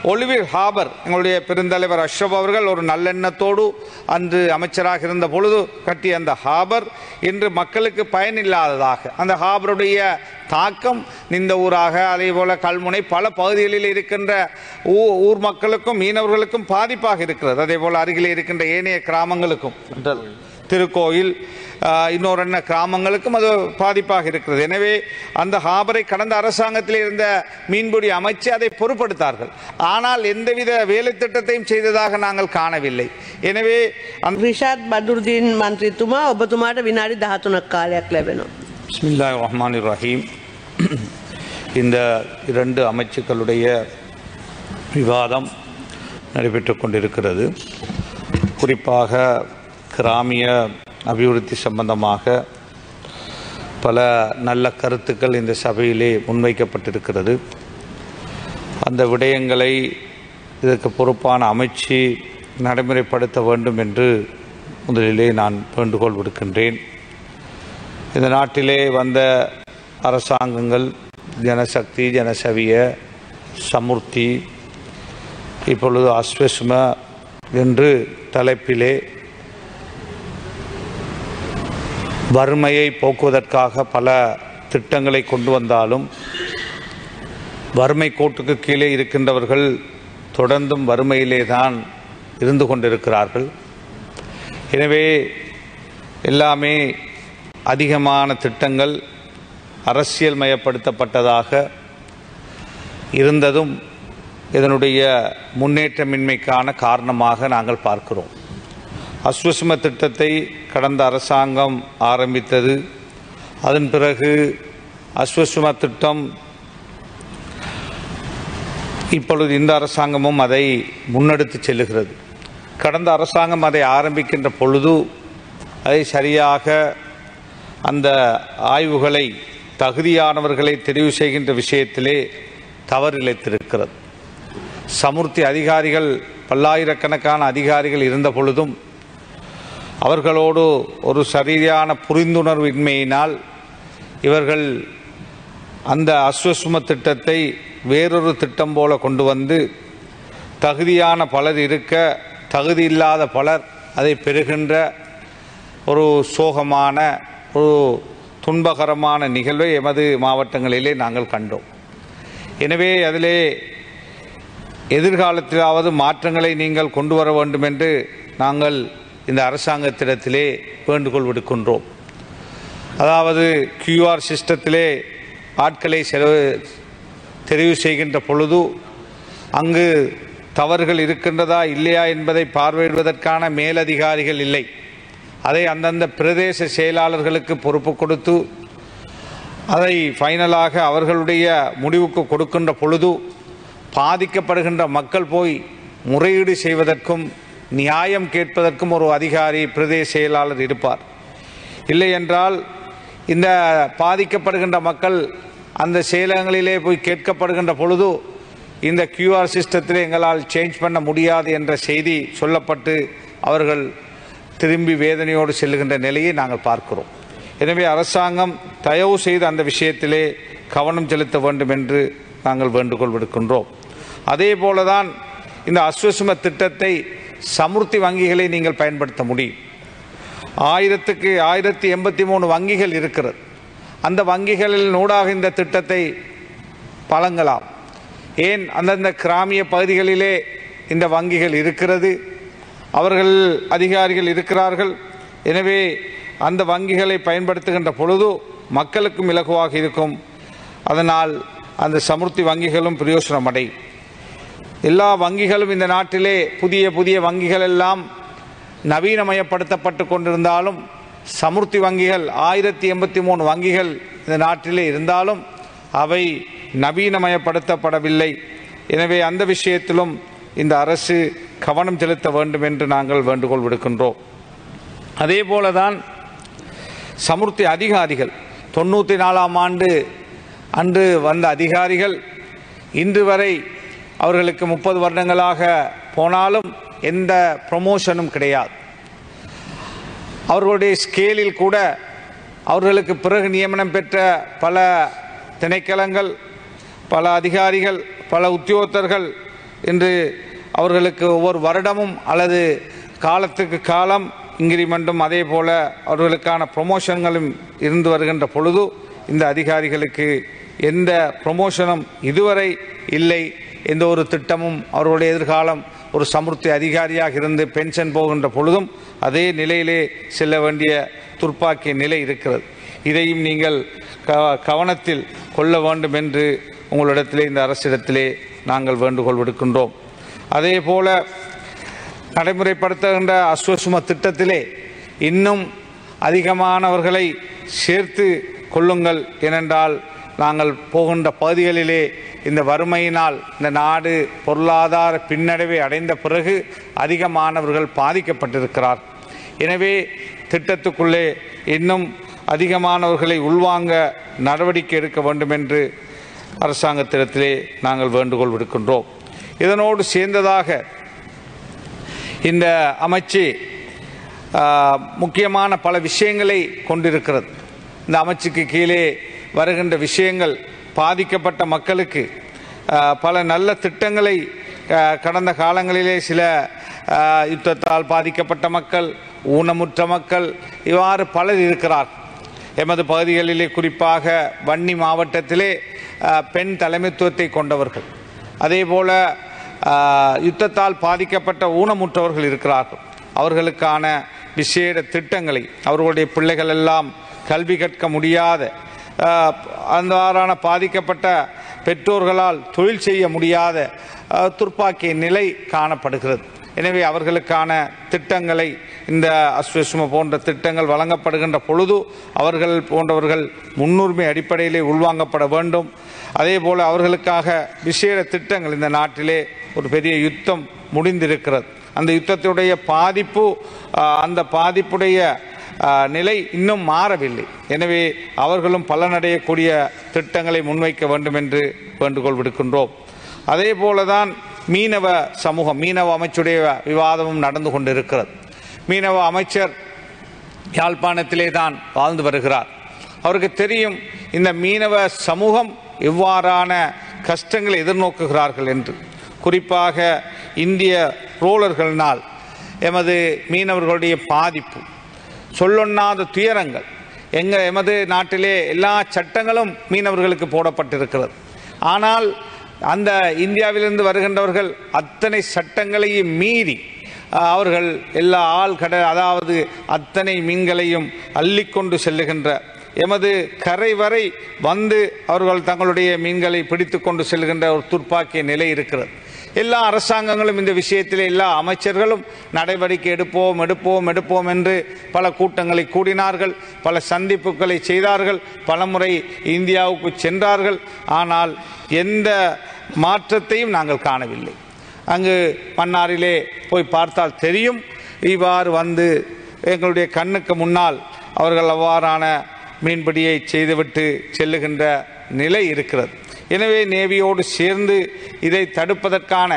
ஒலிவிர் ஹாபர் எங்களுடைய பெருந்தலைவர் அஷ்ரப் அவர்கள் ஒரு நல்லெண்ணத்தோடு அன்று அமைச்சராக இருந்த பொழுது கட்டிய அந்த ஹாபர் இன்று மக்களுக்கு பயனில்லாததாக, அந்த ஹாபருடைய தாக்கம் இந்த ஊராக அதே போல கல்முனை பல பகுதிகளில் இருக்கின்ற ஊர் மக்களுக்கும் மீனவர்களுக்கும் பாதிப்பாக இருக்கிறது. அதே போல அருகில் இருக்கின்ற ஏனைய கிராமங்களுக்கும் திருக்கோயில் இன்னொரு கிராமங்களுக்கும் அது பாதிப்பாக இருக்கிறது. எனவே அந்த ஹாபரை கடந்த அரசாங்கத்தில் இருந்த மீன்பிடி அமைச்சு அதை பொறுப்படுத்தார்கள். ஆனால் எந்தவித வேலை திட்டத்தையும் செய்ததாக நாங்கள் காணவில்லை. எனவே ரிஷாத் பத்ருதீன் மந்திரித்துமா ஒபத்துமாட்ட வினாடி 13ක් කාලයක් ලැබෙනවා. பிஸ்மில்லாஹிர் ரஹ்மானிர் ரஹீம். இந்த இரண்டு அமைச்சுக்களுடைய விவாதம் நடைபெற்றுக் கொண்டிருக்கிறது. குறிப்பாக கிராமிய அபிவிருத்தி சம்பந்தமாக பல நல்ல கருத்துக்கள் இந்த சபையிலே முன்வைக்கப்பட்டிருக்கிறது. அந்த விடயங்களை இதற்கு பொறுப்பான அமைச்சு நடைமுறைப்படுத்த வேண்டும் என்று முதலிலே நான் வேண்டுகோள் விடுக்கின்றேன். இந்த நாட்டிலே வந்த அரசாங்கங்கள் ஜனசக்தி, ஜனசவிய, சமுர்த்தி, இப்பொழுது அஸ்வஸ்ம என்று தலைப்பிலே வறுமையை போக்குவதற்காக பல திட்டங்களை கொண்டு வந்தாலும் வறுமை கோட்டுக்கு கீழே இருக்கின்றவர்கள் தொடர்ந்தும் வறுமையிலே தான் இருந்து கொண்டிருக்கிறார்கள். எனவே எல்லாமே அதிகமான திட்டங்கள் அரசியல் மயப்படுத்தப்பட்டதாக இருந்ததும் இதனுடைய முன்னேற்றமின்மைக்கான காரணமாக நாங்கள் பார்க்கிறோம். அஸ்வஸ்ம திட்டத்தை கடந்த அரசாங்கம் ஆரம்பித்தது. அதன் பிறகு அஸ்வஸ்ம திட்டம் இப்பொழுது இந்த அரசாங்கமும் அதை முன்னெடுத்து செல்லுகிறது. கடந்த அரசாங்கம் அதை ஆரம்பிக்கின்ற பொழுது அதை சரியாக அந்த ஆய்வுகளை தகுதியானவர்களை தெரிவு செய்கின்ற விஷயத்திலே தவறிழைத்திருக்கிறது. சமுர்த்தி அதிகாரிகள் பல்லாயிரக்கணக்கான அதிகாரிகள் இருந்த பொழுதும் அவர்களோடு ஒரு சரியான புரிந்துணர்வின்மையினால் இவர்கள் அந்த அஸ்வஸ்ம திட்டத்தை வேறொரு திட்டம் போல கொண்டு வந்து தகுதியான பலர் இருக்க தகுதி இல்லாத பலர் அதை பெறுகின்ற ஒரு சோகமான ஒரு துன்பகரமான நிகழ்வை எமது மாவட்டங்களிலே நாங்கள் கண்டோம். எனவே அதிலே எதிர்காலத்திலாவது மாற்றங்களை நீங்கள் கொண்டு வர வேண்டும் என்று நாங்கள் இந்த அரசாங்கத்திடத்திலே வேண்டுகோள் விடுக்கின்றோம். அதாவது QR சிஸ்டத்திலே ஆட்களை தெரிவு செய்கின்ற பொழுது அங்கு தவறுகள் இருக்கின்றதா இல்லையா என்பதை பார்வையிடுவதற்கான மேலதிகாரிகள் இல்லை. அதை அந்தந்த பிரதேச செயலாளர்களுக்கு பொறுப்பு கொடுத்து அதை ஃபைனலாக அவர்களுடைய முடிவுக்கு கொடுக்கின்ற பொழுது பாதிக்கப்படுகின்ற மக்கள் போய் முறையீடு செய்வதற்கும் நியாயம் கேட்பதற்கும் ஒரு அதிகாரி பிரதேச செயலாளர் இருப்பார். இல்லை என்றால் இந்த பாதிக்கப்படுகின்ற மக்கள் அந்த செயலகங்களிலே போய் கேட்கப்படுகின்ற பொழுது இந்த QR சிஸ்டத்தில் எங்களால் சேஞ்ச் பண்ண முடியாது என்ற செய்தி சொல்லப்பட்டு அவர்கள் திரும்பி வேதனையோடு செல்லுகின்ற நிலையை நாங்கள் பார்க்கிறோம். எனவே அரசாங்கம் தயவு செய்து அந்த விஷயத்திலே கவனம் செலுத்த வேண்டும் என்று நாங்கள் வேண்டுகோள் விடுக்கின்றோம். அதே போலதான் இந்த அஸ்வஸ்ம திட்டத்தை சமுர்த்தி வங்கிகளை நீங்கள் பயன்படுத்த முடியும். 1083 வங்கிகள் இருக்கிறது. அந்த வங்கிகளில் நூடாக இந்த திட்டத்தை வழங்கலாம். ஏன் அந்தந்த கிராமிய பகுதிகளிலே இந்த வங்கிகள் இருக்கிறது, அவர்கள் அதிகாரிகள் இருக்கிறார்கள். எனவே அந்த வங்கிகளை பயன்படுத்துகின்ற பொழுது மக்களுக்கும் இலகுவாக இருக்கும். அதனால் அந்த சமுர்த்தி வங்கிகளும் பிரயோசனம் அடையும். எல்லா வங்கிகளும் இந்த நாட்டிலே புதிய புதிய வங்கிகள் எல்லாம் நவீனமயப்படுத்தப்பட்டு கொண்டிருந்தாலும் சமுர்த்தி வங்கிகள் 1083 வங்கிகள் இந்த நாட்டிலே இருந்தாலும் அவை நவீனமயப்படுத்தப்படவில்லை. எனவே அந்த விஷயத்திலும் இந்த அரசு கவனம் செலுத்த வேண்டும் என்று நாங்கள் வேண்டுகோள் விடுக்கின்றோம். அதே போலதான் சமுர்த்தி அதிகாரிகள் 94ஆம் ஆண்டு அன்று வந்த அதிகாரிகள் இன்று வரை அவர்களுக்கு 30 வருடங்களாக போனாலும் எந்த ப்ரமோஷனும் கிடையாது. அவர்களுடைய ஸ்கேலில் கூட அவர்களுக்கு பிறகு நியமனம் பெற்ற பல திணைக்களங்கள், பல அதிகாரிகள், பல உத்தியோகத்தர்கள் இன்று அவர்களுக்கு ஒவ்வொரு வருடமும் அல்லது காலத்துக்கு காலம் இன்கிரிமெண்ட்டும் அதே போல அவர்களுக்கான ப்ரொமோஷன்களும் இருந்து வருகின்ற பொழுது இந்த அதிகாரிகளுக்கு எந்த ப்ரொமோஷனும் இதுவரை இல்லை. எந்த ஒரு திட்டமும் அவர்களுடைய எதிர்காலம் ஒரு சமுர்த்தி அதிகாரியாக இருந்து பென்ஷன் போகின்ற பொழுதும் அதே நிலையிலே செல்ல வேண்டிய துர்ப்பாக்கிய நிலை இருக்கிறது. இதையும் நீங்கள் கவனத்தில் கொள்ள வேண்டும் என்று உங்களிடத்திலே இந்த அரசிடத்திலே நாங்கள் வேண்டுகோள் விடுக்கின்றோம். அதே போல நடைமுறைப்படுத்துகின்ற அஸ்வசும திட்டத்திலே இன்னும் அதிகமானவர்களை சேர்த்து கொள்ளுங்கள். ஏனென்றால் நாங்கள் போகின்ற பகுதிகளிலே இந்த வறுமையினால் இந்த நாடு பொருளாதார பின்னடைவை அடைந்த பிறகு அதிகமானவர்கள் பாதிக்கப்பட்டிருக்கிறார். எனவே திட்டத்துக்குள்ளே இன்னும் அதிகமானவர்களை உள்வாங்க நடவடிக்கை எடுக்க வேண்டும் என்று அரசாங்கத்திடத்திலே நாங்கள் வேண்டுகோள் விடுக்கின்றோம். இதனோடு சேர்ந்ததாக இந்த அமைச்சு முக்கியமான பல விஷயங்களை கொண்டிருக்கிறது. இந்த அமைச்சுக்கு கீழே வருகின்ற விஷயங்கள் பாதிக்கப்பட்ட மக்களுக்கு பல நல்ல திட்டங்களை கடந்த காலங்களிலே சில யுத்தத்தால் பாதிக்கப்பட்ட மக்கள், ஊனமுற்ற மக்கள், இவ்வாறு பலர் இருக்கிறார். எமது பகுதிகளிலே குறிப்பாக வன்னி மாவட்டத்திலே பெண் தலைமைத்துவத்தை கொண்டவர்கள், அதே போல யுத்தத்தால் பாதிக்கப்பட்ட ஊனமுற்றவர்கள் இருக்கிறார்கள். அவர்களுக்கான விசேட திட்டங்களை, அவர்களுடைய பிள்ளைகள் எல்லாம் கல்வி கற்க முடியாத அவ்வாறான பாதிக்கப்பட்ட பெற்றோர்களால் தொழில் செய்ய முடியாத துர்ப்பாக்கிய நிலை காணப்படுகிறது. எனவே அவர்களுக்கான திட்டங்களை, இந்த அஸ்வசும போன்ற திட்டங்கள் வழங்கப்படுகின்ற பொழுது அவர்கள் போன்றவர்கள் முன்னுரிமை அடிப்படையிலே உள்வாங்கப்பட வேண்டும். அதே போல அவர்களுக்காக விசேட திட்டங்கள், இந்த நாட்டிலே ஒரு பெரிய யுத்தம் முடிந்திருக்கிறது. அந்த யுத்தத்துடைய பாதிப்பு, அந்த பாதிப்புடைய நிலை இன்னும் மாறவில்லை. எனவே அவர்களும் பலனடையக்கூடிய திட்டங்களை முன்வைக்க வேண்டும் என்று வேண்டுகோள் விடுக்கின்றோம். அதே போலதான் மீனவ சமூகம், மீனவ அமைச்சுடைய விவாதமும் நடந்து கொண்டிருக்கிறது. மீனவ அமைச்சர் யாழ்ப்பாணத்திலே தான் வாழ்ந்து வருகிறார். அவருக்கு தெரியும் இந்த மீனவ சமூகம் எவ்வாறான கஷ்டங்களை எதிர்நோக்குகிறார்கள் என்று. குறிப்பாக இந்திய ரோலர்களினால் எமது மீனவர்களுடைய பாதிப்பு, சொல்லொண்ணாத துயரங்கள். எமது நாட்டிலே எல்லா சட்டங்களும் மீனவர்களுக்கு போடப்பட்டிருக்கிறது. ஆனால் அந்த இந்தியாவிலிருந்து வருகின்றவர்கள் அத்தனை சட்டங்களையும் மீறி அவர்கள் எல்லா ஆழ்கடல், அதாவது அத்தனை மீன்களையும் அள்ளிக்கொண்டு செல்லுகின்ற, எமது கரை வரை வந்து அவர்கள் தங்களுடைய மீன்களை பிடித்து கொண்டு செல்கின்ற ஒரு துர்ப்பாக்கிய நிலை இருக்கிறது. எல்லா அரசாங்கங்களும் இந்த விஷயத்தில், எல்லா அமைச்சர்களும் நடவடிக்கை எடுப்போம் எடுப்போம் எடுப்போம் என்று பல கூட்டங்களை கூடினார்கள், பல சந்திப்புகளை செய்தார்கள், பலமுறை இந்தியாவுக்கு சென்றார்கள். ஆனால் எந்த மாற்றத்தையும் நாங்கள் காணவில்லை. அங்கு மன்னாரிலே போய் பார்த்தால் தெரியும். இவ்வாறு வந்து எங்களுடைய கண்ணுக்கு முன்னால் அவர்கள் அவ்வாறான மீன்பிடியை செய்துவிட்டு செல்லுகின்ற நிலை இருக்கிறது. எனவே நேவியோடு சேர்ந்து இதை தடுப்பதற்கான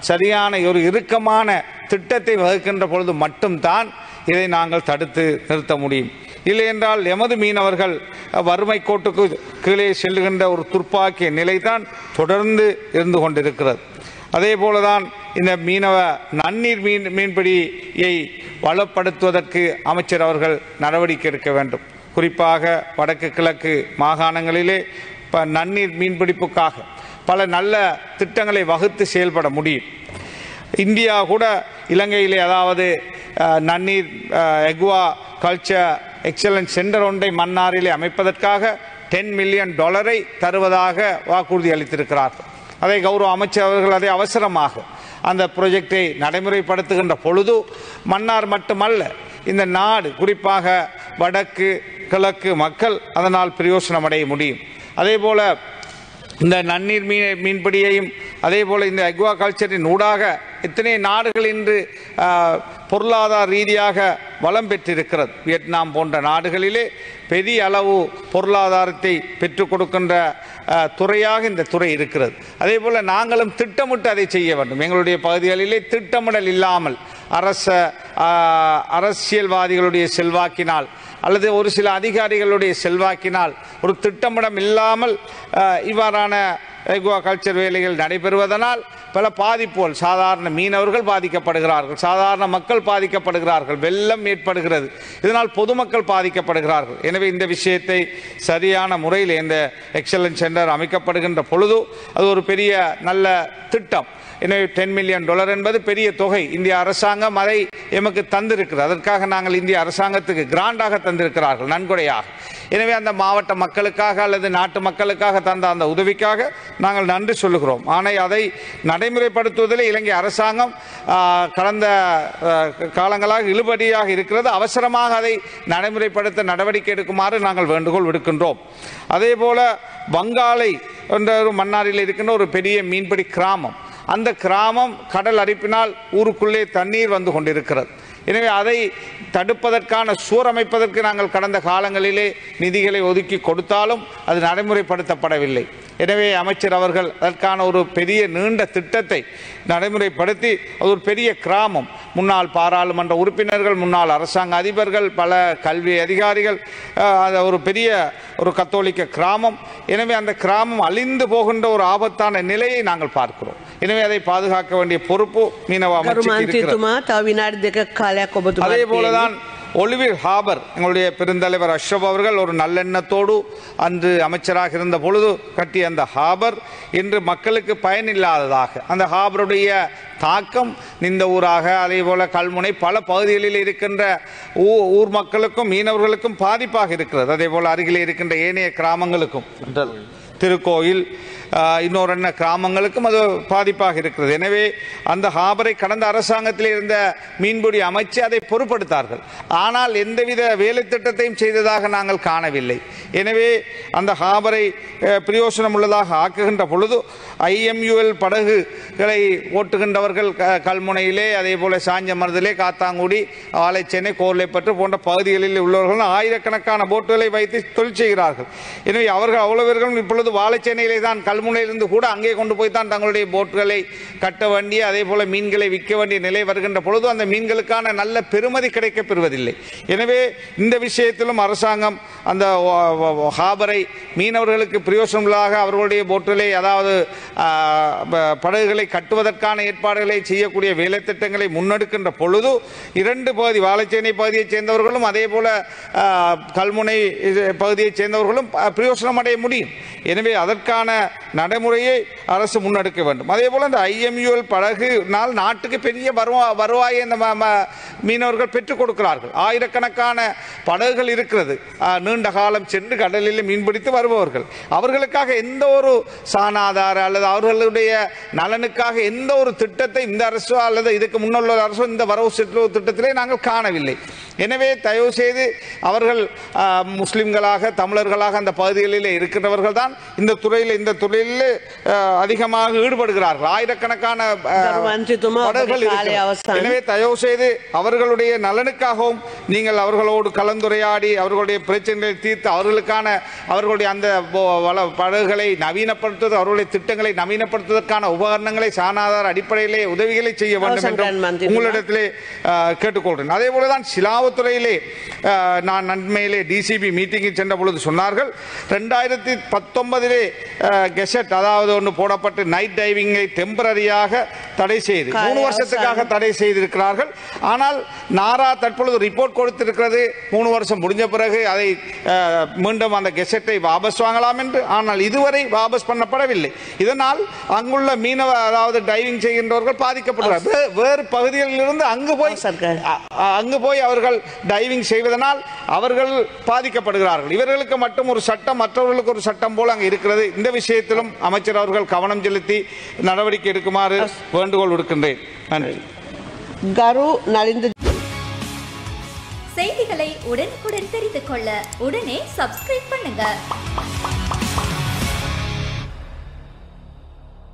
சரியான ஒரு இறுக்கமான திட்டத்தை வகுக்கின்ற பொழுது மட்டும்தான் இதை நாங்கள் தடுத்து நிறுத்த முடியும். இல்லை என்றால் எமது மீனவர்கள் வறுமை கோட்டுக்கு கீழே செல்லுகின்ற ஒரு துர்ப்பாக்கிய நிலைதான் தொடர்ந்து இருந்து கொண்டிருக்கிறது. அதே போலதான் இந்த மீனவ நன்னீர் மீன்பிடியை வளப்படுத்துவதற்கு அமைச்சர் அவர்கள் நடவடிக்கை எடுக்க வேண்டும். குறிப்பாக வடக்கு கிழக்கு மாகாணங்களிலே நன்னீர் மீன்பிடிப்புக்காக பல நல்ல திட்டங்களை வகுத்து செயல்பட முடியும். இந்தியா கூட இலங்கையிலே, அதாவது நன்னீர் எக்வா கல்ச்சர் எக்ஸலன்ஸ் சென்டர் ஒன்றை மன்னாரிலே அமைப்பதற்காக $10 மில்லியன் தருவதாக வாக்குறுதி அளித்திருக்கிறார்கள். அதை கௌரவ அமைச்சர் அவர்கள் அதை அவசரமாக அந்த ப்ராஜெக்டை நடைமுறைப்படுத்துகின்ற பொழுது மன்னார் மட்டுமல்ல, இந்த நாடு, குறிப்பாக வடக்கு கிழக்கு மக்கள் அதனால் பிரயோசனம் அடைய முடியும். அதே போல இந்த நன்னீர் மீன்பிடியையும், அதே போல இந்த அக்வா கல்ச்சரின் ஊடாக எத்தனை நாடுகள் இன்று பொருளாதார ரீதியாக வளம் பெற்றிருக்கிறது. வியட்நாம் போன்ற நாடுகளிலே பெரிய அளவு பொருளாதாரத்தை பெற்றுக் கொடுக்கின்ற துறையாக இந்த துறை இருக்கிறது. அதே போல நாங்களும் திட்டமிட்டு அதை செய்ய வேண்டும். எங்களுடைய பகுதிகளிலே திட்டமிடல் இல்லாமல் அரசியல்வாதிகளுடைய செல்வாக்கினால் அல்லது ஒரு சில அதிகாரிகளுடைய செல்வாக்கினால் ஒரு திட்டமிடம் இல்லாமல் இவ்வாறான கல்ச்சர் வேலைகள் நடைபெறுவதனால் பல பாதிப்புகள், சாதாரண மீனவர்கள் பாதிக்கப்படுகிறார்கள், சாதாரண மக்கள் பாதிக்கப்படுகிறார்கள், வெள்ளம் ஏற்படுகிறது, இதனால் பொதுமக்கள் பாதிக்கப்படுகிறார்கள். எனவே இந்த விஷயத்தை சரியான முறையில் இந்த எக்ஸலன்ஸ் சென்டர் அமைக்கப்படுகின்ற பொழுது அது ஒரு பெரிய நல்ல திட்டம். எனவே $10 மில்லியன் என்பது பெரிய தொகை. இந்திய அரசாங்கம் அதை எமக்கு தந்திருக்கிறது. அதற்காக நாங்கள் இந்திய அரசாங்கத்துக்கு கிராண்டாக தந்திருக்கிறார்கள், நன்கொடையாக. எனவே அந்த மாவட்ட மக்களுக்காக அல்லது நாட்டு மக்களுக்காக தந்த அந்த உதவிக்காக நாங்கள் நன்றி சொல்லுகிறோம். ஆனால் அதை நடைமுறைப்படுத்துவதில் இலங்கை அரசாங்கம் கடந்த காலங்களாக இழுபடியாக இருக்கிறது. அவசரமாக அதை நடைமுறைப்படுத்த நடவடிக்கை எடுக்குமாறு நாங்கள் வேண்டுகோள் விடுக்கின்றோம். அதே போல வங்காளை என்ற ஒரு மன்னாரில் இருக்கின்ற ஒரு பெரிய மீன்பிடி கிராமம், அந்த கிராமம் கடல் அரிப்பினால் ஊருக்குள்ளே தண்ணீர் வந்து கொண்டிருக்கிறது. எனவே அதை தடுப்பதற்கான சூரமைப்பதற்கு நாங்கள் கடந்த காலங்களிலே நிதிகளை ஒதுக்கி கொடுத்தாலும் அது நடைமுறைப்படுத்தப்படவில்லை. எனவே அமைச்சர் அவர்கள் அதற்கான ஒரு பெரிய நீண்ட திட்டத்தை நடைமுறைப்படுத்தி அது ஒரு பெரிய கிராமம், முன்னாள் பாராளுமன்ற உறுப்பினர்கள், முன்னாள் அரசாங்க அதிபர்கள், பல கல்வி அதிகாரிகள், ஒரு பெரிய ஒரு கத்தோலிக்க கிராமம். எனவே அந்த கிராமம் அழிந்து போகின்ற ஒரு ஆபத்தான நிலையை நாங்கள் பார்க்கிறோம். எனவே அதை பாதுகாக்க வேண்டிய பொறுப்பு மீனவ அமைச்சருக்கு இருக்கிறது. அதே போலதான் ஒலிவிர் ஹாபர், எங்களுடைய பெருந்தலைவர் அஷ்ரப் அவர்கள் ஒரு நல்லெண்ணத்தோடு அன்று அமைச்சராக இருந்த பொழுது கட்டிய அந்த ஹாபர் இன்று மக்களுக்கு பயனில்லாததாக, அந்த ஹாபருடைய தாக்கம் இந்த ஊராக, அதே போல கல்முனை பல பகுதிகளில் இருக்கின்ற ஊர் மக்களுக்கும் மீனவர்களுக்கும் பாதிப்பாக இருக்கிறது. அதே போல அருகில் இருக்கின்ற ஏனைய கிராமங்களுக்கும், திருக்கோயில், இன்னொரு கிராமங்களுக்கும் அது பாதிப்பாக இருக்கிறது. எனவே அந்த ஹாபரை கடந்த அரசாங்கத்தில் இருந்த மீன்பிடி அமைச்சு அதை பொறுப்படுத்தார்கள். ஆனால் எந்தவித வேலை திட்டத்தையும் செய்ததாக நாங்கள் காணவில்லை. எனவே அந்த ஹாபரை பிரயோசனம் உள்ளதாக ஆக்குகின்ற பொழுது IMUL படகுகளை ஓட்டுகின்றவர்கள் கல்முனையிலே, அதே போல சாஞ்சமருதிலே, காத்தாங்குடி, ஆலைச்சேனை, கோர்லைப்பற்று போன்ற பகுதிகளில் உள்ளவர்கள் ஆயிரக்கணக்கான போட்டுகளை வைத்து தொழில் செய்கிறார்கள். எனவே அவர்கள் அவ்வளவர்களும் இப்பொழுது வாழைச்சேனையிலே தான், கல்முனையிலிருந்து கூட அங்கே கொண்டு போய் தான் தங்களுடைய போட்டுகளை கட்ட வேண்டிய, அதே போல மீன்களை விற்க வேண்டிய நிலை வருகின்ற பொழுது அந்த மீன்களுக்கான நல்ல பெறுமதி கிடைக்கப் பெறுவதில்லை. எனவே இந்த விஷயத்திலும் அரசாங்கம் அந்த ஹாபரை மீனவர்களுக்கு பிரயோசனமாக அவர்களுடைய போட்டுகளை, அதாவது படகுகளை கட்டுவதற்கான ஏற்பாடுகளை செய்யக்கூடிய வேலை திட்டங்களை முன்னெடுக்கின்ற பொழுது இரண்டு பகுதி, வாழைச்சேனை பகுதியைச் சேர்ந்தவர்களும் அதே போல கல்முனை பகுதியைச் சேர்ந்தவர்களும் பிரயோசனம் அடைய முடியும். எனவே அதற்கான நடைமுறையை அரசு முன்னெடுக்க வேண்டும். அதே போல இந்த IMUL படகுனால் நாட்டுக்கு பெரிய வருவாயை இந்த மீனவர்கள் பெற்றுக் கொடுக்கிறார்கள். ஆயிரக்கணக்கான படகுகள் இருக்கிறது, நீண்ட காலம் சென்று கடலில் மீன்பிடித்து வருபவர்கள். அவர்களுக்காக எந்த ஒரு சாணாதார அல்லது அவர்களுடைய நலனுக்காக எந்த ஒரு திட்டத்தை இந்த அரசோ அல்லது இதுக்கு முன்னுள்ள அரசோ இந்த வரவு செலவு திட்டத்திலே நாங்கள் காணவில்லை. எனவே தயவு செய்து அவர்கள் முஸ்லிம்களாக, தமிழர்களாக அந்த பகுதிகளில் இருக்கின்றவர்கள் தான் இந்த தொழிலில் அதிகமாக ஈடுபடுகிறார்கள். ஆயிரக்கணக்கான படகுகள். எனவே தயவு செய்து அவர்களுடைய நலனுக்காகவும் நீங்கள் அவர்களோடு கலந்துரையாடி அவர்களுடைய பிரச்சனைகளை தீர்த்து அவர்களுடைய அந்த படகுகளை நவீனப்படுத்துவது, அவர்களுடைய திட்டங்களை நவீனப்படுத்துவதற்கான உபகரணங்களை சாணாதார அடிப்படையிலே உதவிகளை செய்ய வேண்டும் என்று உங்களிடத்திலே கேட்டுக்கொள்கிறேன். அதே போலதான் சிலாவுத்துறையிலே நான் நன்மையிலே DCP மீட்டிங்கில் சென்ற பொழுது சொன்னார்கள், 2019 கெசட், அதாவது ஒன்று போடப்பட்டு நைட் டைவிங்கை டெம்பரரியாக தடை செய்து 3 வருஷத்துக்காக தடை செய்திருக்கிறார்கள். ஆனால் நாரா தற்பொழுது ரிப்போர்ட் கொடுத்திருக்கிறது, 3 வருஷம் முடிஞ்ச பிறகு அதை மீண்டும் அந்த கெசட்டை வாபஸ் வாங்கலாம் என்று. ஆனால் இதுவரை வாபஸ் பண்ணப்படவில்லை. இதனால் அங்குள்ள மீனவ, அதாவது டைவிங் செய்கின்றவர்கள் பாதிக்கப்படுகிறார்கள். வேறு பகுதிகளில் இருந்து அங்கு போய் அவர்கள் டைவிங் செய்வதனால் அவர்கள் பாதிக்கப்படுகிறார்கள். இவர்களுக்கு மட்டும் ஒரு சட்டம், மற்றவர்களுக்கு ஒரு சட்டம் போல அங்கு இருக்கிறது. இந்த விஷயத்திலும் அமைச்சர் அவர்கள் கவனம் செலுத்தி நடவடிக்கை எடுக்குமாறு வேண்டுகோள் விடுக்கின்றேன். நன்றி. செய்திகளை உடனுக்குடன் தெரிந்து கொள்ள உடனே சப்ஸ்கிரைப் பண்ணுங்க.